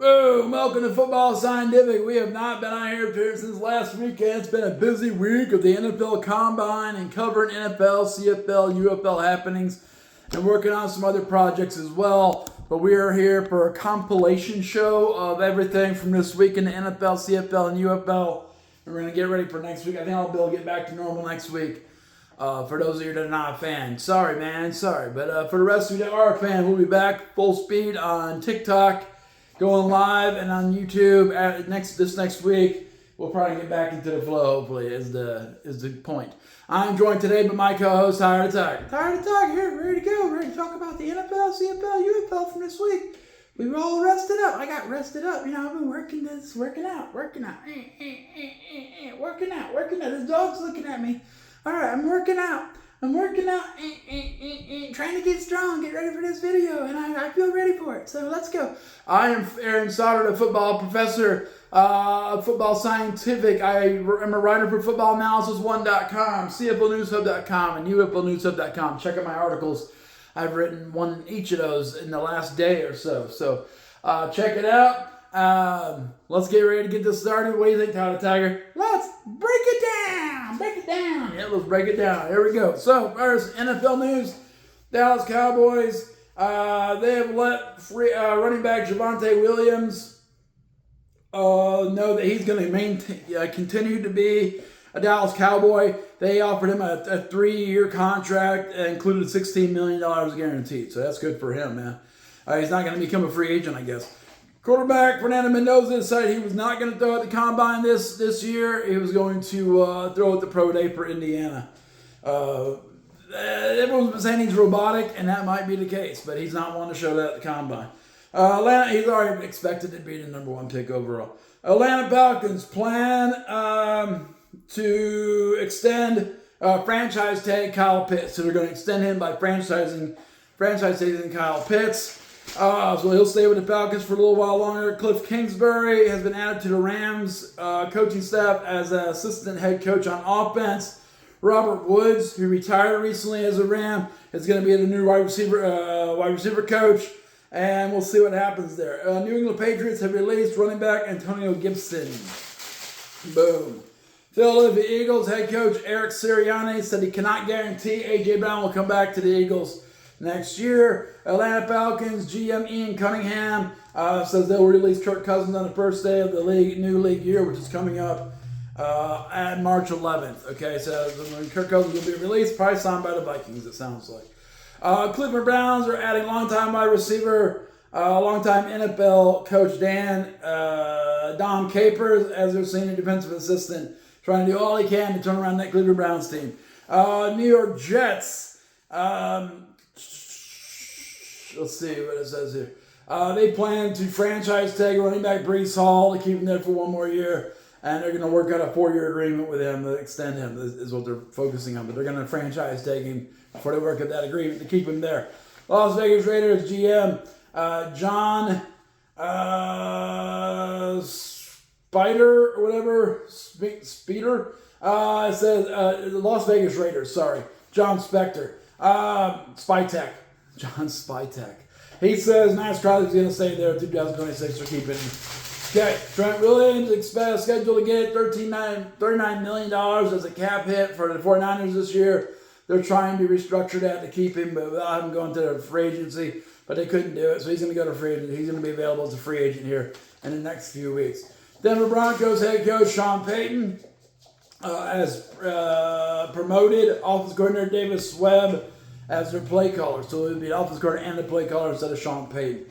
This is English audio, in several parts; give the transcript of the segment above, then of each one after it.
Boom! Welcome to Football Scientific. We have not been on here since last weekend. It's been a busy week of the NFL Combine and covering NFL, CFL, UFL happenings and working on some other projects as well. But we are here for a compilation show of everything from this week in the NFL, CFL, and UFL. We're going to get ready for next week. I think I'll be able to get back to normal next week. For those of you that are not a fan, sorry, man, sorry. But for the rest of you that are a fan, we'll be back full speed on TikTok, going live, and on YouTube this next week. We'll probably get back into the flow, hopefully, is the point. I'm joined today by my co-host, Tired to Talk. Tired to Talk here, ready to go, ready to talk about the NFL, CFL, UFL from this week. We were all rested up. I got rested up. You know, I've been working out. Working out. This dog's looking at me. All right, I'm working out. Trying to get strong, get ready for this video, and I feel ready for it. So let's go. I am Aaron Sauter, the football professor of Football Scientific. I am a writer for FootballAnalysisOne.com, CFLNewsHub.com, and UFLNewsHub.com. Check out my articles. I've written one each of those in the last day or so. So check it out. Let's get ready to get this started. What do you think, Tyler Tiger? Let's break it down. Yeah, let's break it down. Here we go. So first, NFL news. Dallas Cowboys. They have let running back Javonte Williams know that he's going to continue to be a Dallas Cowboy. They offered him a 3-year contract that included $16 million guaranteed. So that's good for him, man. He's not going to become a free agent, I guess. Quarterback Fernando Mendoza decided he was not going to throw at the Combine this year. He was going to throw at the Pro Day for Indiana. Everyone's been saying he's robotic, and that might be the case, but he's not one to show that at the Combine. Atlanta, he's already expected to be the number 1 pick overall. Atlanta Falcons plan to extend franchise tag Kyle Pitts. So they're going to extend him by franchising Kyle Pitts. So he'll stay with the Falcons for a little while longer. Cliff Kingsbury has been added to the Rams coaching staff as an assistant head coach on offense. Robert Woods, who retired recently as a Ram, is going to be the new wide receiver coach, and we'll see what happens there. New England Patriots have released running back Antonio Gibson. Boom. Philadelphia Eagles head coach Eric Sirianni said he cannot guarantee A.J. Brown will come back to the Eagles next year. Atlanta Falcons GM Ian Cunningham says they'll release Kirk Cousins on the first day of the new league year, which is coming up at March 11th. Okay, so when Kirk Cousins will be released, probably signed by the Vikings, it sounds like. Cleveland Browns are adding longtime wide receiver, longtime NFL coach Don Capers as their senior defensive assistant, trying to do all he can to turn around that Cleveland Browns team. New York Jets. Let's see what it says here. They plan to franchise tag running back Breece Hall to keep him there for 1 more year. And they're going to work out a 4-year agreement with him to extend him, is what they're focusing on. But they're going to franchise tag him before they work out that agreement to keep him there. Las Vegas Raiders GM John Spider or whatever, Speeder, says the Las Vegas Raiders, John Spector, Spytech. John Spytech. He says Max Crosby's going to stay there in 2026 for keeping him. Okay, Trent Williams scheduled to get $39 million as a cap hit for the 49ers this year. They're trying to restructure that to keep him, but without him going to the free agency, but they couldn't do it, so he's going to go to free agency. He's going to be available as a free agent here in the next few weeks. Denver Broncos head coach Sean Payton has promoted offensive coordinator Davis Webb as their play caller. So it would be the offensive coordinator and the play caller instead of Sean Payton.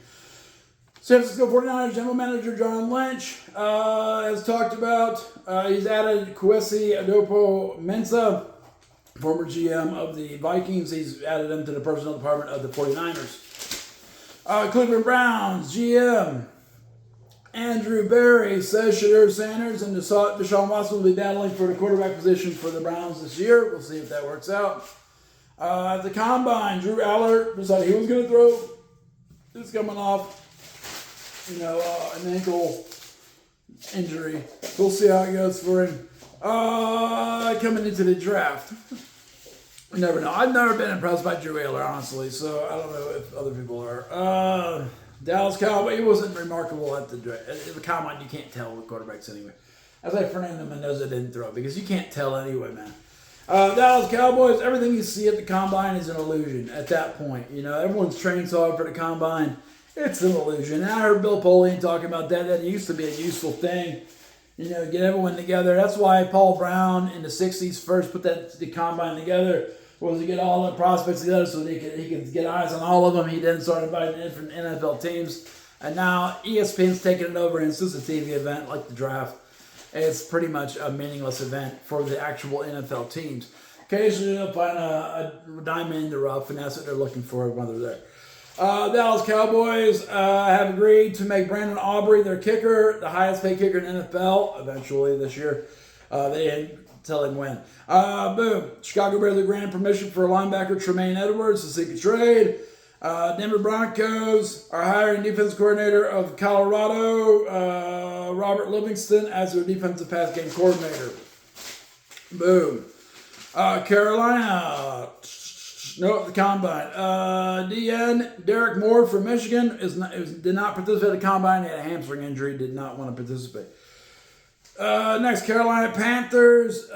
San Francisco 49ers general manager John Lynch has talked about, he's added Kwesi Adofo-Mensah, former GM of the Vikings. He's added him to the personnel department of the 49ers. Cleveland Browns GM Andrew Berry says Shadur Sanders and Deshaun Watson will be battling for the quarterback position for the Browns this year. We'll see if that works out. At the Combine, Drew Aller decided he was going to throw. He's coming off, an ankle injury. We'll see how it goes for him. Coming into the draft. You never know. I've never been impressed by Drew Aller, honestly, so I don't know if other people are. Dallas Cowboys, he wasn't remarkable at the combine. You can't tell with quarterbacks anyway. That's like Fernando Mendoza didn't throw because you can't tell anyway, man. Dallas Cowboys, everything you see at the combine is an illusion at that point. You know, everyone's training so hard for the combine. It's an illusion. And I heard Bill Polian talking about that. That used to be a useful thing. You know, get everyone together. That's why Paul Brown in the 60s first put the combine together, was to get all the prospects together so he could get eyes on all of them. He then started inviting different NFL teams. And now ESPN's taking it over, and it's just a TV event like the draft. It's pretty much a meaningless event for the actual NFL teams. Occasionally they'll find a diamond in the rough, and that's what they're looking for when they're there. Dallas Cowboys have agreed to make Brandon Aubrey their kicker, the highest paid kicker in the NFL, eventually this year. They didn't tell him when. Boom. Chicago Bears are granted permission for linebacker Tremaine Edwards to seek a trade. Denver Broncos are hiring defensive coordinator of Colorado, Robert Livingston, as their defensive pass game coordinator. Boom. Carolina, no, the combine. DN Derek Moore from Michigan did not participate in the combine. He had a hamstring injury, did not want to participate. Next, Carolina Panthers.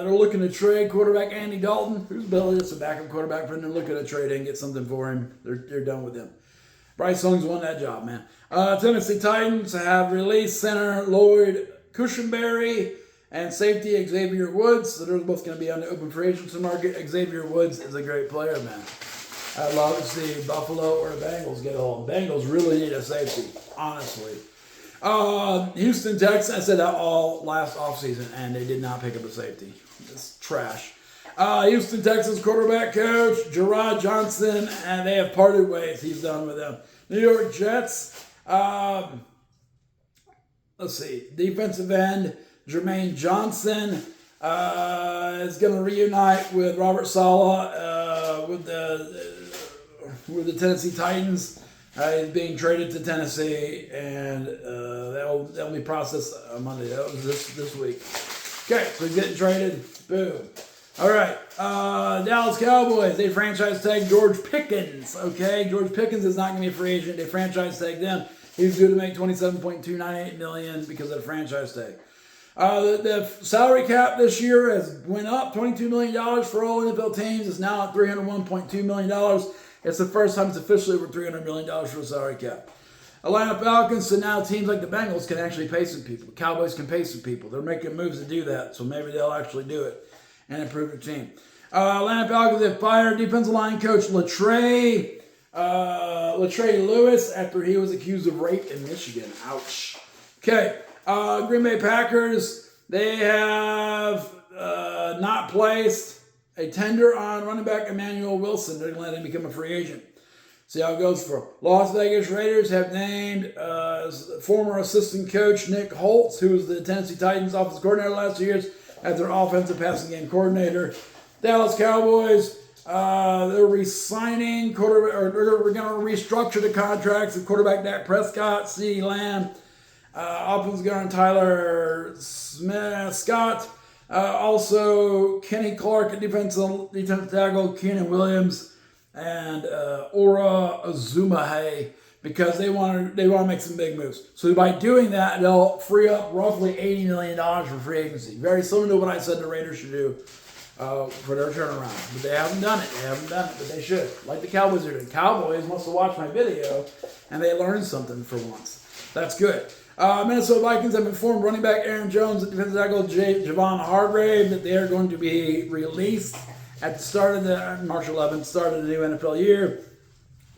They're looking to trade quarterback Andy Dalton, who's Billy. It's a backup quarterback for them. They're looking to trade and get something for him. They're done with him. Bryce Young's won that job, man. Tennessee Titans have released center Lloyd Cushenberry and safety Xavier Woods. So they're both going to be on the open free agency market. Xavier Woods is a great player, man. I'd love to see Buffalo or the Bengals get a hold. Bengals really need a safety, honestly. Houston Texans, I said that all last offseason, and they did not pick up a safety. It's trash. Houston Texans quarterback coach Gerard Johnson, and they have parted ways. He's done with them. New York Jets, let's see, defensive end Jermaine Johnson is going to reunite with Robert Saleh with the Tennessee Titans. He's being traded to Tennessee, and that'll be processed on Monday. That was this week. Okay, so he's getting traded. Boom. All right. Dallas Cowboys, they franchise tag George Pickens. Okay, George Pickens is not going to be a free agent. They franchise tag them. He's due to make $27.298 million because of the franchise tag. The salary cap this year has went up $22 million for all NFL teams. It's now at $301.2 million. It's the first time it's officially over $300 million for the salary cap. Atlanta Falcons, so now teams like the Bengals can actually pay some people. The Cowboys can pay some people. They're making moves to do that, so maybe they'll actually do it and improve their team. Atlanta Falcons have fired defensive line coach Latrey Lewis after he was accused of rape in Michigan. Ouch. Okay, Green Bay Packers, they have not placed a tender on running back Emmanuel Wilson. They're going to let him become a free agent. See how it goes for Las Vegas Raiders have named former assistant coach Nick Holtz, who was the Tennessee Titans offensive coordinator last 2 years, as their offensive passing game coordinator. Dallas Cowboys, they're re-signing quarterback, or they're going to restructure the contracts of quarterback Dak Prescott, CeeDee Lamb, offensive guard Tyler Scott, also Kenny Clark, defensive tackle Keenan Williams, and Ora Azumahe, because they want to make some big moves. So by doing that, they'll free up roughly $80 million for free agency. Very similar to what I said the Raiders should do for their turnaround. But they haven't done it. But they should. Like the Cowboys are doing. Cowboys must have watched my video, and they learned something for once. That's good. Minnesota Vikings have informed running back Aaron Jones and defensive tackle Javon Hargrave that they are going to be released at the start of the March 11th, start of the new NFL year.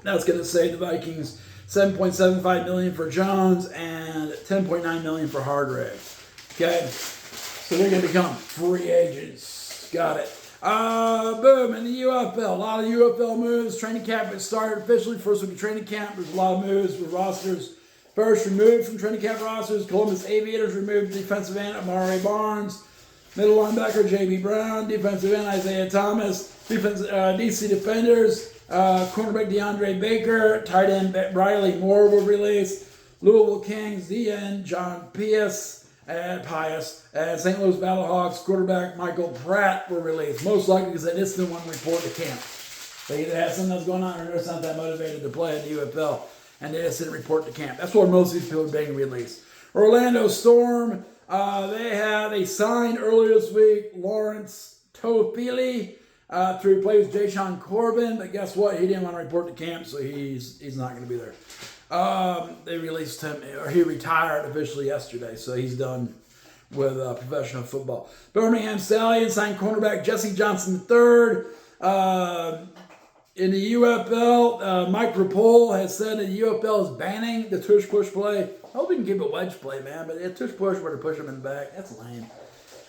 That's going to save the Vikings $7.75 million for Jones and $10.9 million for Hargrave. Okay, so they're going to become free agents. Got it. Boom, in the UFL, a lot of UFL moves. Training camp has started officially. First week of training camp, there's a lot of moves with rosters. First removed from training camp rosters, Columbus Aviators removed defensive end Amari Barnes. Middle linebacker J.B. Brown, defensive end Isaiah Thomas, DC defenders, cornerback DeAndre Baker, tight end Riley Moore were released, Louisville Kings, DN John Pius, and St. Louis Battlehawks quarterback Michael Pratt were released, most likely because they just didn't want to report to camp. They either have something that's going on or they're just not that motivated to play in the UFL, and they just didn't report to camp. That's where most of these people are being released. Orlando Storm, they signed earlier this week Lawrence Toafili to replace Jashawn Corbin, but guess what? He didn't want to report to camp, so he's not going to be there. They released him, or he retired officially yesterday, so he's done with professional football. Birmingham Stallions signed cornerback Jesse Johnson III. In the UFL, Mike Rapole has said that the UFL is banning the tush-push play. I hope we can keep it wedge play, man, but a tush-push where to push him in the back, that's lame.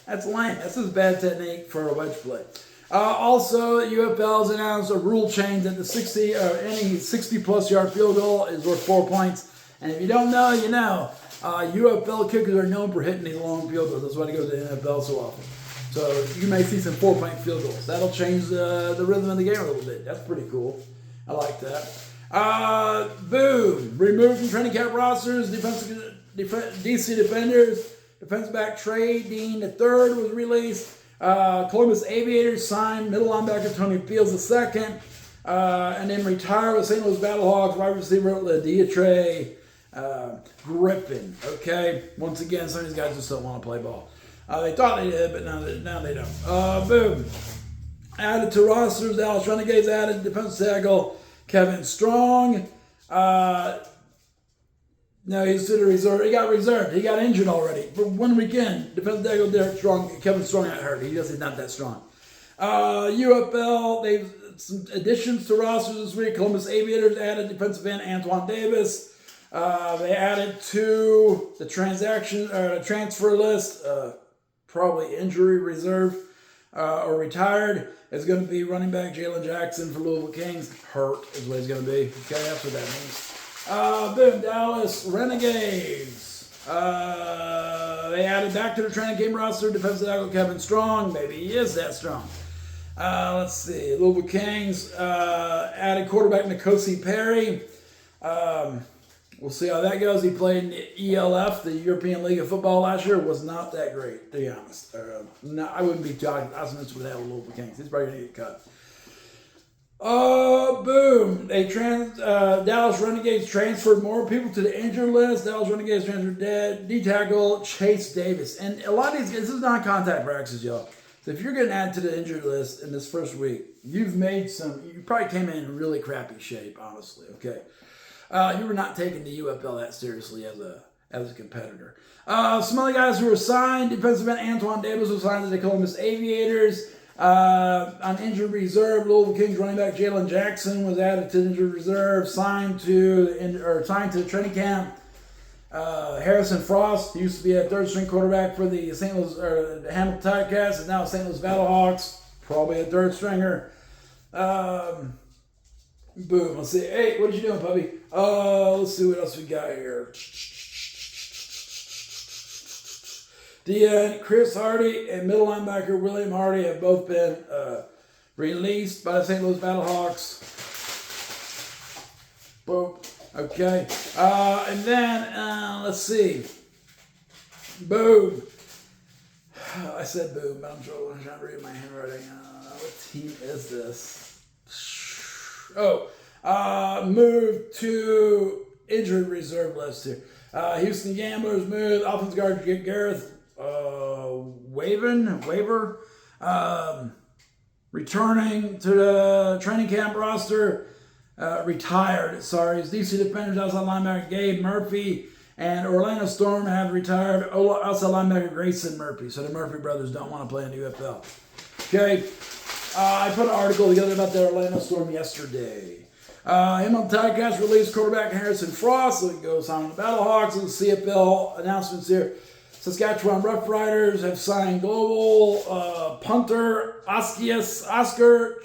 That's lame. That's just bad technique for a wedge play. Also, the UFL has announced a rule change that any 60-plus yard field goal is worth 4 points. And if you don't know, you know. UFL kickers are known for hitting these long field goals. That's why they go to the NFL so often. So you may see some 4-point field goals. That'll change the rhythm of the game a little bit. That's pretty cool. I like that. Boom. Removed from training camp rosters, DC defenders. Defensive back Trey Dean III was released. Columbus Aviators signed middle linebacker Tony Fields II. And then retired with St. Louis Battlehawks wide receiver Dietre Griffin. Okay? Once again, some of these guys just don't want to play ball. They thought they did, but now they don't. Boom. Added to rosters, Dallas Renegades added defensive tackle Kevin Strong. No, he's to the reserve. He got reserved. He got injured already. For 1 weekend, defensive tackle Kevin Strong got hurt. He just not that strong. UFL, they've some additions to rosters this week. Columbus Aviators added defensive end Antoine Davis. They added to the transfer list, probably injury reserve or retired. It's going to be running back Jalen Jackson for Louisville Kings. Hurt is what he's going to be. Okay, that's what that means. Boom, Dallas Renegades. They added back to the training camp roster defensive tackle Kevin Strong. Maybe he is that strong. Let's see. Louisville Kings added quarterback Nkosi Perry. We'll see how that goes. He played in the ELF, the European League of Football, last year. Was not that great, to be honest. No, I wouldn't be talking optimistic with that with Louisville Kings. He's probably going to get cut. Boom. Dallas Renegades transferred more people to the injured list. Dallas Renegades transferred D-tackle Chase Davis. And a lot of these guys, this is non-contact practices, y'all. So if you're getting added to the injured list in this first week, you probably came in really crappy shape, honestly, okay? You were not taking the UFL that seriously as a competitor. Some other guys who were signed, defensive end Antoine Davis was signed to the Columbus Aviators. On injured reserve, Louisville Kings running back Jalen Jackson was added to injured reserve, signed to the training camp. Harrison Frost used to be a third-string quarterback for the the Hamilton Ticats, and now St. Louis Battlehawks, probably a third-stringer. Boom. Let's see. Hey, what are you doing, puppy? Let's see what else we got here. Chris Hardy and middle linebacker William Hardy have both been released by the St. Louis Battlehawks. Boom. Okay. And then, let's see. Boom. I said boom, but I'm trying to read my handwriting. What team is this? Moved to injured reserve list here. Houston Gamblers moved offensive guard Gareth Waver, returning to the training camp roster, retired. Sorry, his DC defenders outside linebacker Gabe Murphy and Orlando Storm have retired outside linebacker Grayson Murphy. So the Murphy brothers don't want to play in the UFL. Okay, I put an article together about the Orlando Storm yesterday. Hamilton Ticats released quarterback Harrison Frost, so he goes on the Battlehawks. And the CFL announcements here. Saskatchewan Roughriders have signed global punter Oscar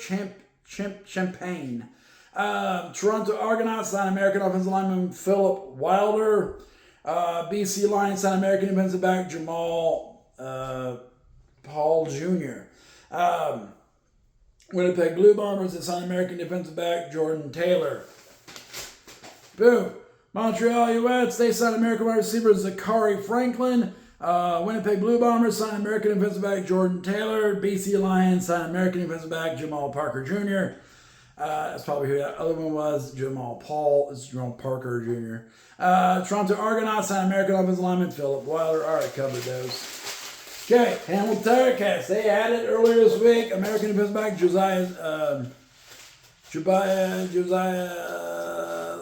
Champagne. Toronto Argonauts signed American offensive lineman Philip Wilder. BC Lions signed American defensive back Jamal Paul Jr. Winnipeg Blue Bombers have signed American defensive back Jordan Taylor. Boom. Montreal Alouettes, they signed American wide receiver Zachary Franklin. Winnipeg Blue Bombers signed American defensive back Jordan Taylor. BC Lions signed American defensive back Jamal Parker Jr. That's probably who that other one was. Jamal Paul. It's Jerome Parker Jr. Toronto Argonauts signed American offensive lineman Philip Weiler. Already covered those. Okay, Hamilton Tiger-Cats. They added earlier this week American defensive back Josiah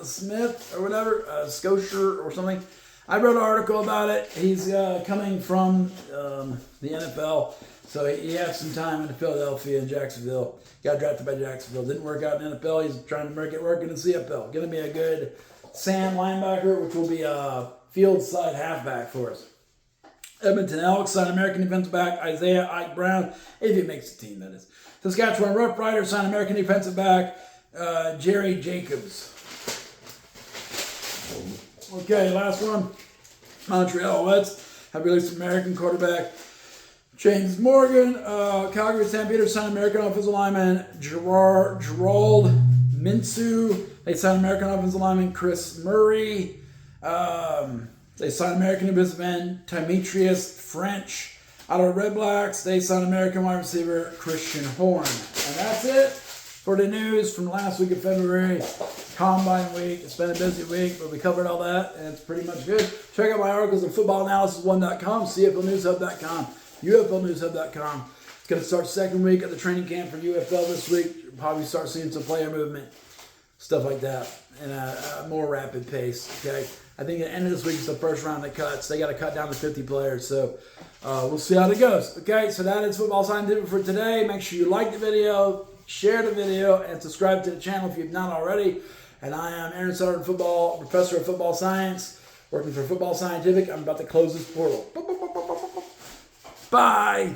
Smith or whatever, Scotier or something. I wrote an article about it. He's coming from the NFL, so he had some time in Philadelphia and Jacksonville. Got drafted by Jacksonville. Didn't work out in the NFL. He's trying to make it work in the CFL. Going to be a good Sam linebacker, which will be a field side halfback for us. Edmonton Elks signed American defensive back Isaiah Ike Brown, if he makes the team, that is. Saskatchewan Rough Riders signed American defensive back Jerry Jacobs. Okay, last one. Montreal Alouettes have released American quarterback James Morgan. Calgary Stampeders signed American offensive lineman Gerald Minshew. They signed American offensive lineman Chris Murray. They signed American defensive end Demetrius French. Out of Red Blacks, they signed American wide receiver Christian Horn. And that's it for the news from last week of February. Combine week. It's been a busy week, but we covered all that, and it's pretty much good. Check out my articles at footballanalysis1.com, CFLnewshub.com, UFLnewshub.com. It's going to start second week of the training camp for UFL this week. You'll probably start seeing some player movement, stuff like that, in a more rapid pace, okay? I think at the end of this week is the first round of cuts. They got to cut down to 50 players, so we'll see how it goes. Okay, so that is Football Scientific for today. Make sure you like the video, share the video, and subscribe to the channel if you've not already. And I am Aaron Sutter, professor of football science, working for Football Scientific. I'm about to close this portal. Bye.